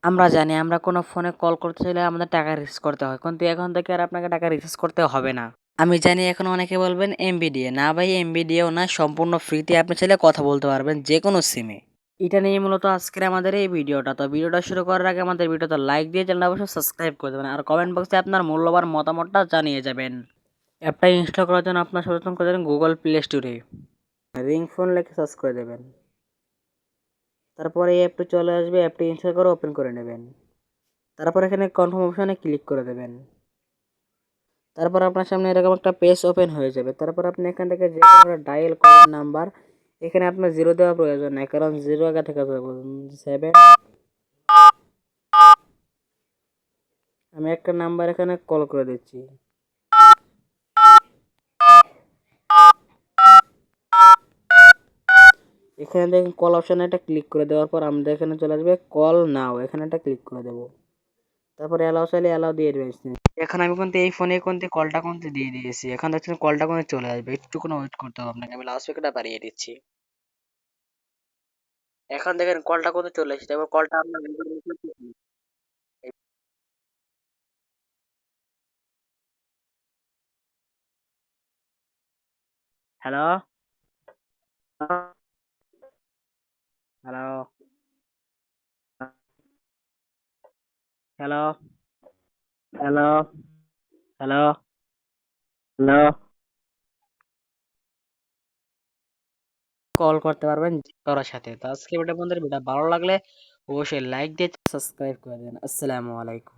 আমরা জানি আমরা কোনো ফোনে কল করতে চাইলে আমাদের টাকা রিচার্জ করতে হয়, কিন্তু এখন থেকে আর আপনাকে টাকা রিচার্জ করতে হবে না। আমি জানি এখন অনেকে বলবেন এমবি দিয়ে, না ভাই এমবি দিয়েও না, সম্পূর্ণ ফ্রিতে আপনি চাইলে কথা বলতে পারবেন যে কোনো সিমে। এটা নিয়ে মূলত আজকের আমাদের এই ভিডিওটা। তো ভিডিওটা শুরু করার আগে আমাদের ভিডিওতে লাইক দিয়ে চ্যানেলটা অবশ্যই সাবস্ক্রাইব করে দেবেন, আর কমেন্ট বক্সে আপনার মূল্যবান মতামতটা জানিয়ে যাবেন। অ্যাপটা ইনস্টল করার জন্য আপনার সচেতন করে দেবেন গুগল প্লে স্টোরে, রিং ফোন লিখে সার্চ করে দেবেন। তারপরে এই অ্যাপটি চলে আসবে, অ্যাপটি ইনস্টল করে ওপেন করে নেবেন। তারপর এখানে কনফার্ম অপশনে ক্লিক করে দেবেন। তারপর আপনার সামনে এরকম একটা পেজ ওপেন হয়ে যাবে। তারপর আপনি এখান থেকে যে কোনো ডায়াল করার নাম্বার, এখানে আপনার জিরো দেওয়া প্রয়োজন নাই, কারণ জিরো আগে থেকে যাবে 7। আমি একটা নাম্বার এখানে কল করে দিচ্ছি। এখানে দেখেন কল অপশনে একটা ক্লিক করে দেওয়ার পর আমাদের এখানে চলে আসবে কল নাও, এখানে একটা ক্লিক করে দেবো। তারপরে অ্যালাউ চাইলে অ্যালাউ দিয়ে দিয়েছি। এখন আমি কিন্তু এই ফোনে কিন্তু কলটা কিন্তু দিয়ে দিয়েছি। এখন দেখছেন কলটা কিন্তু চলে আসবে, একটুকুন ওয়েট করতে হবে আপনাকে। আমি লাউড স্পিকারটা বাড়িয়ে দিচ্ছি। এখন দেখেন কলটা কিন্তু চলে এসেছে। এবার কলটা আপনার hello, hello, hello, hello, hello, hello. Call করতে পারবেন যে কারোর সাথে। তো আজকে ভিডিও বন্ধুরা, ভিডিও ভালো লাগলে অবশ্যই লাইক দিয়ে সাবস্ক্রাইব করে দেবেন। আসসালামু আলাইকুম।